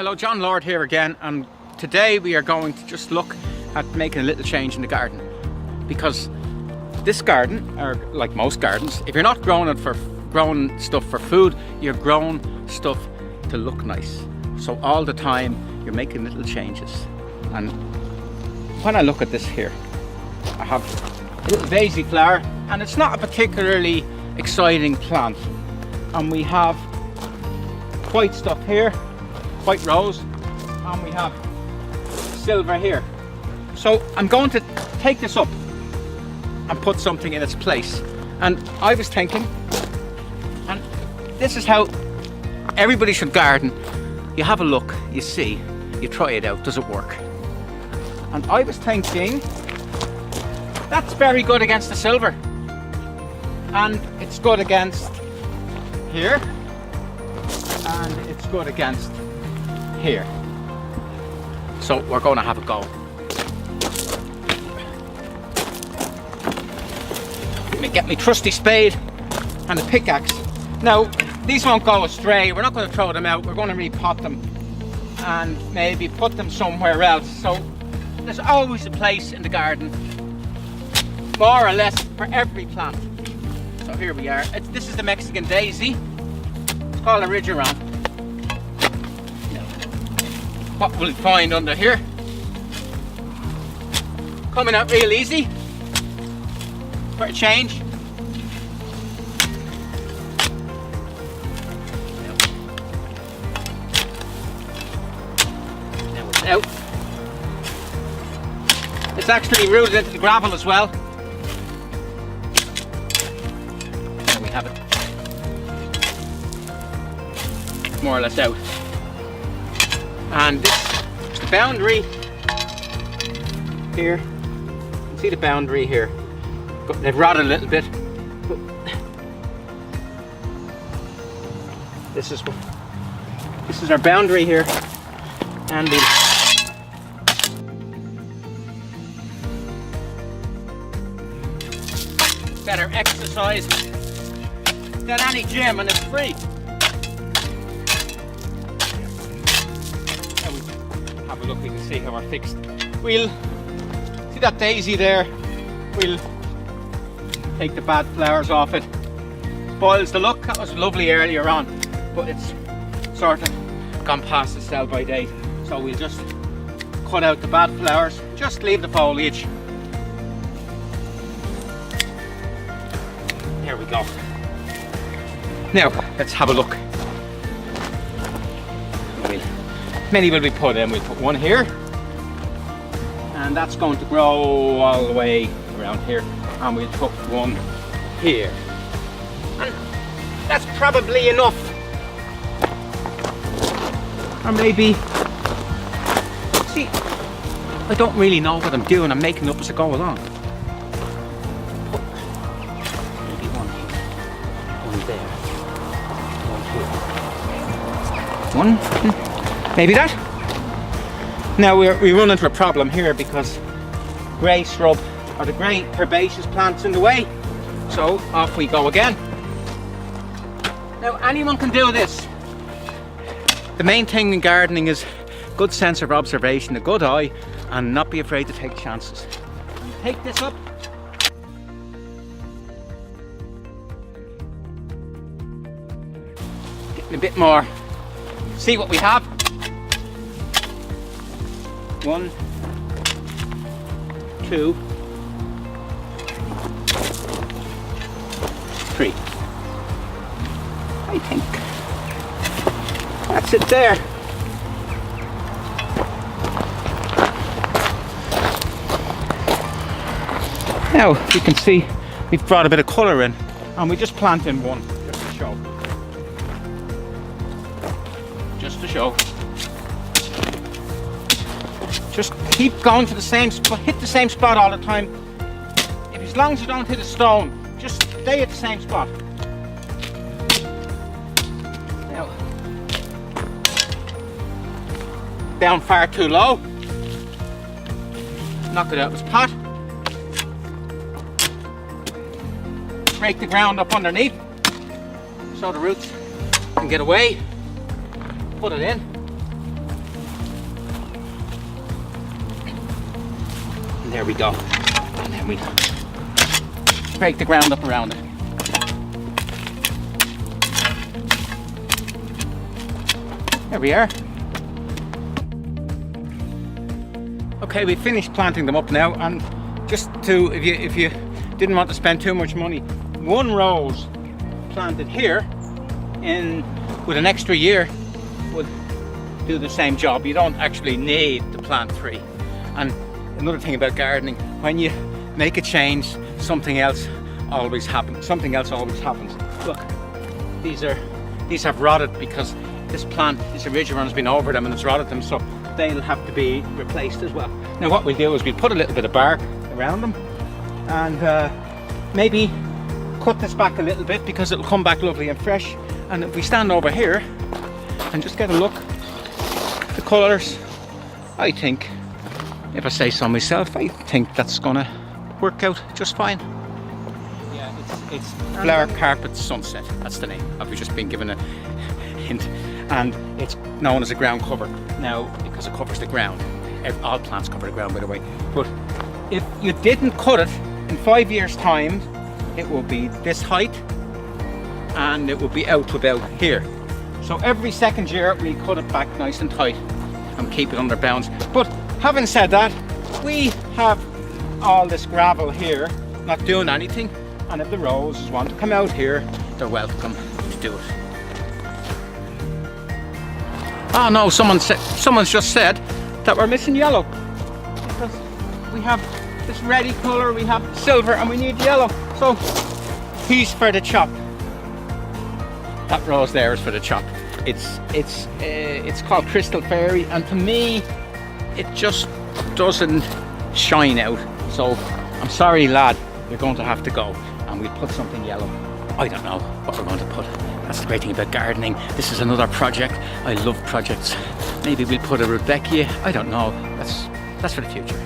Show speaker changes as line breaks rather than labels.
Hello, John Lord here again, and today we are going to just look at making a little change in the garden, because this garden, or like most gardens, if you're not growing stuff for food, you're growing stuff to look nice. So all the time you're making little changes. And when I look at this here, I have a little daisy flower, and it's not a particularly exciting plant, and we have white stuff here, white rose, and we have silver here. So I'm going to take this up and put something in its place. And I was thinking, and this is how everybody should garden. You have a look, you see, you try it out, does it work? And I was thinking, that's very good against the silver. And it's good against here. And it's good against here. So we're going to have a go. Let me get my trusty spade and a pickaxe. Now, these won't go astray. We're not going to throw them out. We're going to repot them and maybe put them somewhere else. So there's always a place in the garden, more or less, for every plant. So here we are. This is the Mexican daisy. It's called a ridgeron. What we'll find under here, coming out real easy for a change. Now it's out. It's actually rooted into the gravel as well. There we have it. More or less out. And this is the boundary here. You can see the boundary here. They've rotted a little bit. But this is our boundary here. And the better exercise than any gym, and it's free. Have a look, we can see how we're fixed. We'll see that daisy there. We'll take the bad flowers off it. Spoils the look. That was lovely earlier on, but it's sort of gone past the sell by date. So we'll just cut out the bad flowers, just leave the foliage. There we go. Now let's have a look. Many will be put in. We'll put one here, and that's going to grow all the way around here, and we'll put one here, and that's probably enough. Or maybe, see, I don't really know what I'm doing. I'm making up as I go along. Maybe one here, one there, one here, one. Maybe that. Now we run into a problem here because grey shrub, or the grey herbaceous plant's in the way. So off we go again. Now anyone can do this. The main thing in gardening is good sense of observation, a good eye, and not be afraid to take chances. Take this up. Getting a bit more. See what we have. 1, 2, 3. I think that's it there. Now you can see we've brought a bit of colour in, and we just plant in one just to show. Just to show. Just keep going to the same spot, hit the same spot all the time. As long as you don't hit a stone, just stay at the same spot. Now, down far too low. Knock it out of its pot. Break the ground up underneath so the roots can get away. Put it in. There we go. And then we break the ground up around it. There we are. Okay, we finished planting them up now, and just to, if you didn't want to spend too much money, one rose planted here with an extra year would do the same job. You don't actually need to plant 3. And another thing about gardening, when you make a change, something else always happens. Something else always happens. Look, these have rotted because this original one's been over them and it's rotted them, so they'll have to be replaced as well. Now what we'll do is we'll put a little bit of bark around them and maybe cut this back a little bit because it'll come back lovely and fresh. And if we stand over here and just get a look at the colours, I think, if I say so myself, I think that's gonna work out just fine. Yeah, it's Flower Carpet Sunset, that's the name. I've just been given a hint. And it's known as a ground cover now because it covers the ground. All plants cover the ground, by the way. But if you didn't cut it, in 5 years' time, it will be this height and it will be out to about here. So every second year we cut it back nice and tight and keep it under bounds. But having said that, we have all this gravel here not doing anything, and if the roses want to come out here, they're welcome to do it. Oh no, someone's just said that we're missing yellow because we have this reddy colour, we have silver, and we need yellow. So he's for the chop. That rose there is for the chop. It's called Crystal Fairy, and to me, it just doesn't shine out. So I'm sorry, lad, you're going to have to go, and we'll put something yellow. I don't know what we're going to put. That's the great thing about gardening. This is another project. I love projects. Maybe we'll put a Rudbeckia. I don't know. That's for the future.